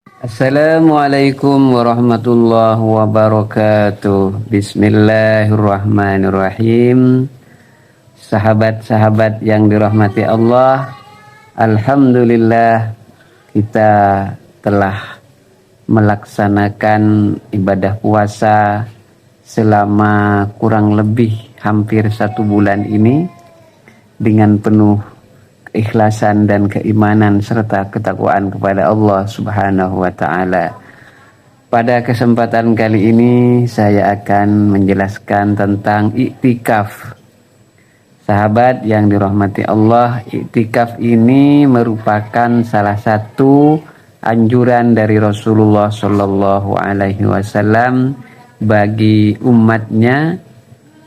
Assalamualaikum warahmatullahi wabarakatuh. Bismillahirrahmanirrahim. Sahabat-sahabat yang dirahmati Allah, alhamdulillah kita telah melaksanakan ibadah puasa selama kurang lebih hampir 1 bulan ini dengan penuh keikhlasan dan keimanan serta ketakwaan kepada Allah Subhanahu wa taala. Pada kesempatan kali ini saya akan menjelaskan tentang iktikaf. Sahabat yang dirahmati Allah, iktikaf ini merupakan salah satu anjuran dari Rasulullah Shallallahu alaihi wasallam bagi umatnya,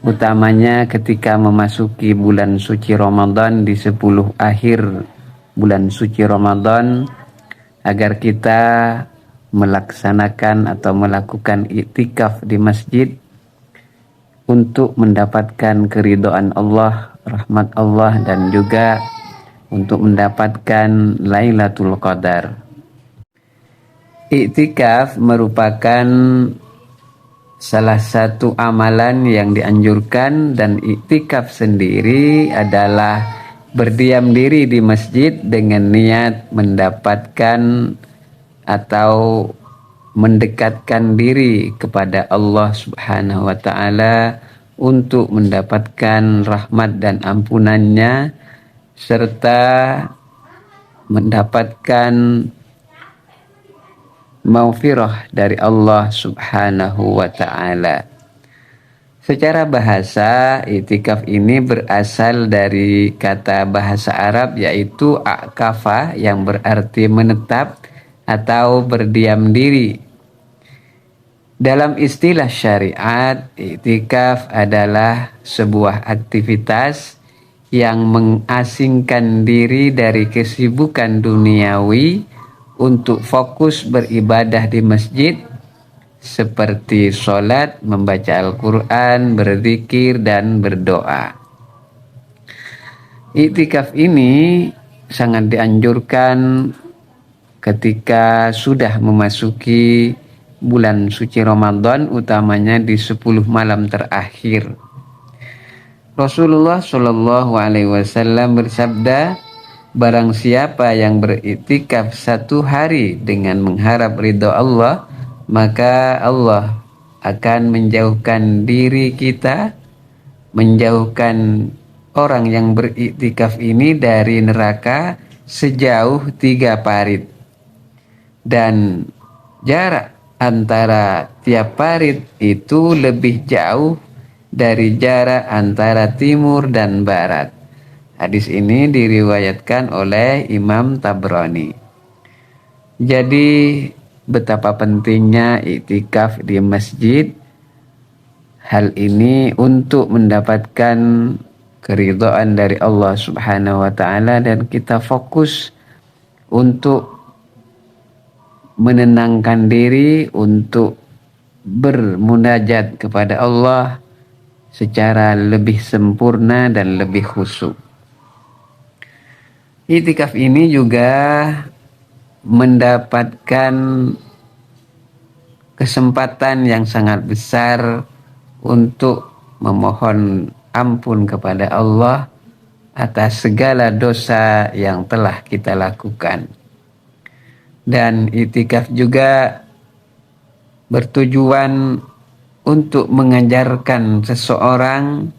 utamanya ketika memasuki bulan suci Ramadan di 10 akhir bulan suci Ramadan, agar kita melaksanakan atau melakukan iktikaf di masjid untuk mendapatkan keridhaan Allah, rahmat Allah, dan juga untuk mendapatkan Lailatul Qadar. Iktikaf merupakan salah satu amalan yang dianjurkan, dan iktikaf sendiri adalah berdiam diri di masjid dengan niat mendapatkan atau mendekatkan diri kepada Allah Subhanahu wa taala untuk mendapatkan rahmat dan ampunannya serta mendapatkan maghfirah dari Allah Subhanahu wa taala. Secara bahasa, iktikaf ini berasal dari kata bahasa Arab yaitu akafa, yang berarti menetap atau berdiam diri. Dalam istilah syariat, iktikaf adalah sebuah aktivitas yang mengasingkan diri dari kesibukan duniawi untuk fokus beribadah di masjid seperti sholat, membaca Al-Quran, berzikir, dan berdoa. Iktikaf ini sangat dianjurkan ketika sudah memasuki bulan suci Ramadan, utamanya di 10 malam terakhir. Rasulullah Shallallahu alaihi wasallam bersabda, barang siapa yang beriktikaf 1 hari dengan mengharap ridho Allah, maka Allah akan menjauhkan diri kita, menjauhkan orang yang beriktikaf ini dari neraka sejauh 3 parit. Dan jarak antara tiap parit itu lebih jauh dari jarak antara timur dan barat. Hadis ini diriwayatkan oleh Imam Tabrani. Jadi betapa pentingnya iktikaf di masjid. Hal ini untuk mendapatkan keridhaan dari Allah Subhanahu wa taala, dan kita fokus untuk menenangkan diri, untuk bermunajat kepada Allah secara lebih sempurna dan lebih khusyuk. Iktikaf ini juga mendapatkan kesempatan yang sangat besar untuk memohon ampun kepada Allah atas segala dosa yang telah kita lakukan. Dan iktikaf juga bertujuan untuk mengajarkan seseorang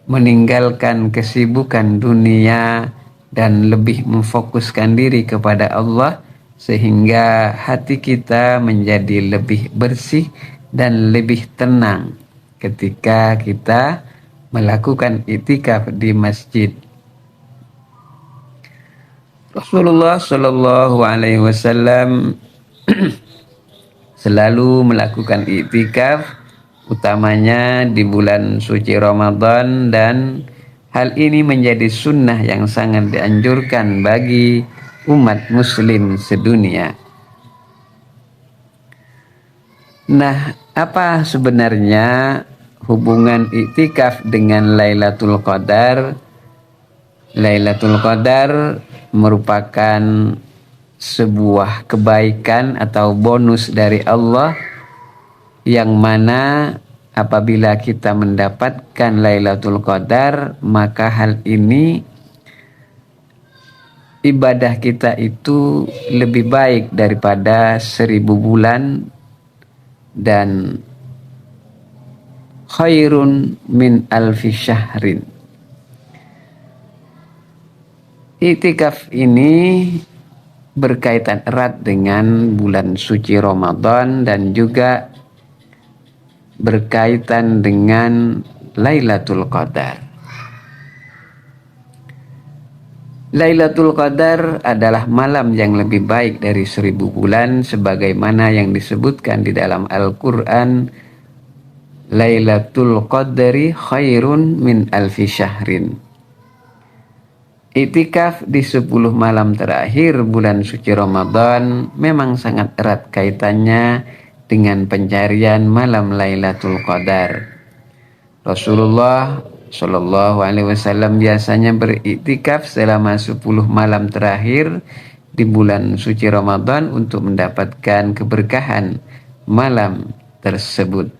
meninggalkan kesibukan dunia dan lebih memfokuskan diri kepada Allah, sehingga hati kita menjadi lebih bersih dan lebih tenang ketika kita melakukan iktikaf di masjid. Rasulullah Shallallahu alaihi wasallam selalu melakukan iktikaf, utamanya di bulan suci Ramadan, dan hal ini menjadi sunnah yang sangat dianjurkan bagi umat muslim sedunia. Nah, apa sebenarnya hubungan iktikaf dengan Lailatul Qadar? Lailatul Qadar merupakan sebuah kebaikan atau bonus dari Allah, yang mana apabila kita mendapatkan Lailatul Qadar, maka hal ini ibadah kita itu lebih baik daripada 1000 bulan dan khairun min alfi syahrin. Iktikaf ini berkaitan erat dengan bulan suci Ramadan dan juga berkaitan dengan Lailatul Qadar. Lailatul Qadar adalah malam yang lebih baik dari 1000 bulan, sebagaimana yang disebutkan di dalam Al-Quran, Lailatul Qadri khairun min alfi syahrin. Iktikaf di 10 malam terakhir bulan suci Ramadan memang sangat erat kaitannya dengan pencarian malam Lailatul Qadar. Rasulullah Shallallahu Alaihi Wasallam biasanya beriktikaf selama 10 malam terakhir di bulan suci Ramadan untuk mendapatkan keberkahan malam tersebut.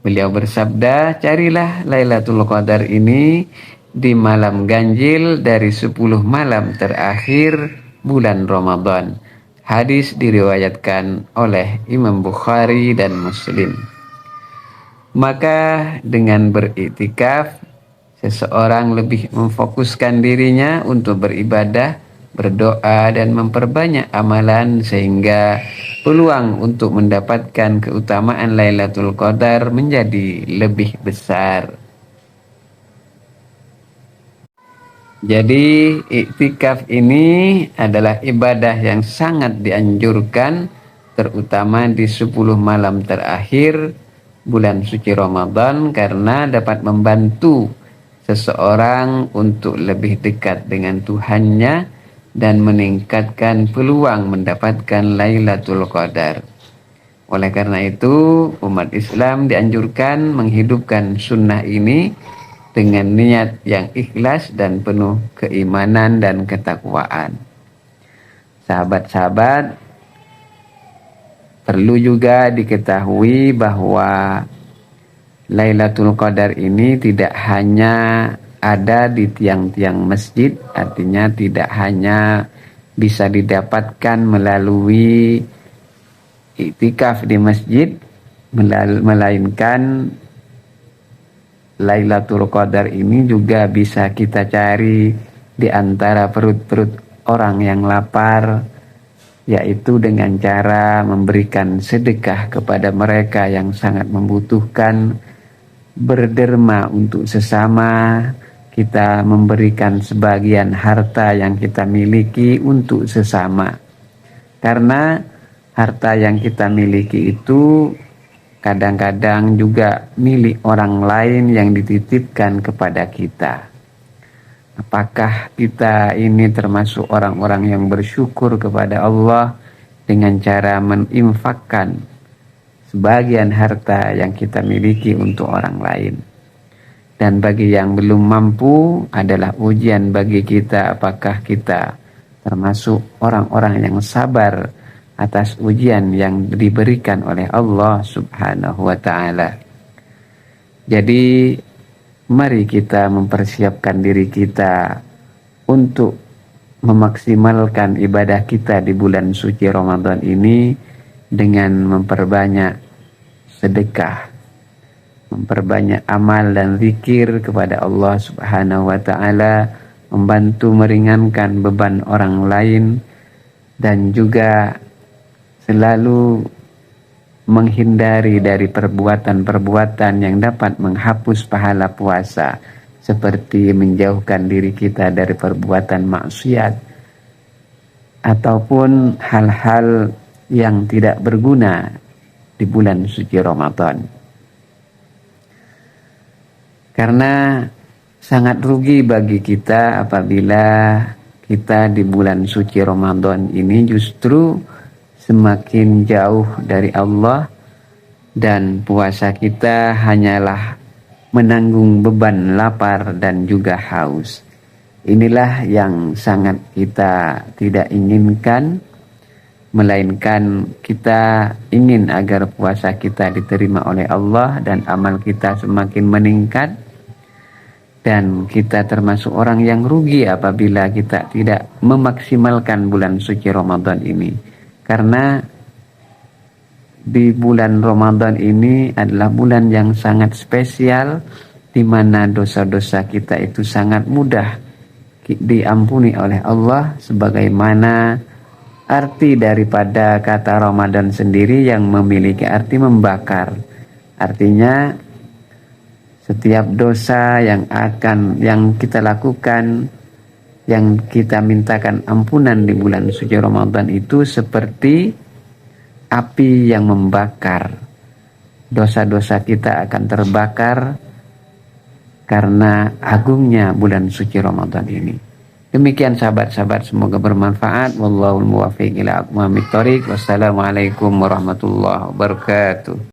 Beliau bersabda, carilah Lailatul Qadar ini di malam ganjil dari 10 malam terakhir bulan Ramadan. Hadis diriwayatkan oleh Imam Bukhari dan Muslim. Maka dengan beriktikaf, seseorang lebih memfokuskan dirinya untuk beribadah, berdoa, dan memperbanyak amalan, sehingga peluang untuk mendapatkan keutamaan Lailatul Qadar menjadi lebih besar. Jadi iktikaf ini adalah ibadah yang sangat dianjurkan, terutama di 10 malam terakhir bulan suci Ramadan, karena dapat membantu seseorang untuk lebih dekat dengan Tuhannya dan meningkatkan peluang mendapatkan Lailatul Qadar. Oleh karena itu, umat Islam dianjurkan menghidupkan sunnah ini dengan niat yang ikhlas dan penuh keimanan dan ketakwaan. Sahabat-sahabat, perlu juga diketahui bahwa Lailatul Qadar ini tidak hanya ada di tiang-tiang masjid, artinya tidak hanya bisa didapatkan melalui iktikaf di masjid, melainkan Lailatul Qadar ini juga bisa kita cari di antara perut-perut orang yang lapar, yaitu dengan cara memberikan sedekah kepada mereka yang sangat membutuhkan, berderma untuk sesama, kita memberikan sebagian harta yang kita miliki untuk sesama. Karena harta yang kita miliki itu kadang-kadang juga milik orang lain yang dititipkan kepada kita. Apakah kita ini termasuk orang-orang yang bersyukur kepada Allah dengan cara menginfakkan sebagian harta yang kita miliki untuk orang lain? Dan bagi yang belum mampu, adalah ujian bagi kita apakah kita termasuk orang-orang yang sabar atas ujian yang diberikan oleh Allah Subhanahu wa ta'ala. Jadi mari kita mempersiapkan diri kita untuk memaksimalkan ibadah kita di bulan suci Ramadan ini dengan memperbanyak sedekah, memperbanyak amal dan zikir kepada Allah Subhanahu wa ta'ala, membantu meringankan beban orang lain, dan juga selalu menghindari dari perbuatan-perbuatan yang dapat menghapus pahala puasa, seperti menjauhkan diri kita dari perbuatan maksiat ataupun hal-hal yang tidak berguna di bulan suci Ramadan. Karena sangat rugi bagi kita apabila kita di bulan suci Ramadan ini justru semakin jauh dari Allah, dan puasa kita hanyalah menanggung beban lapar dan juga haus. Inilah yang sangat kita tidak inginkan, melainkan kita ingin agar puasa kita diterima oleh Allah dan amal kita semakin meningkat. Dan kita termasuk orang yang rugi apabila kita tidak memaksimalkan bulan suci Ramadan ini. Karena di bulan Ramadan ini adalah bulan yang sangat spesial, di mana dosa-dosa kita itu sangat mudah diampuni oleh Allah, sebagaimana arti daripada kata Ramadan sendiri yang memiliki arti membakar. Artinya setiap dosa yang kita lakukan, yang kita mintakan ampunan di bulan suci Ramadan itu seperti api yang membakar. Dosa-dosa kita akan terbakar karena agungnya bulan suci Ramadan ini. Demikian sahabat-sahabat, semoga bermanfaat. Wallahul muwaffiq ila aqwamit thoriq. Wassalamualaikum warahmatullahi wabarakatuh.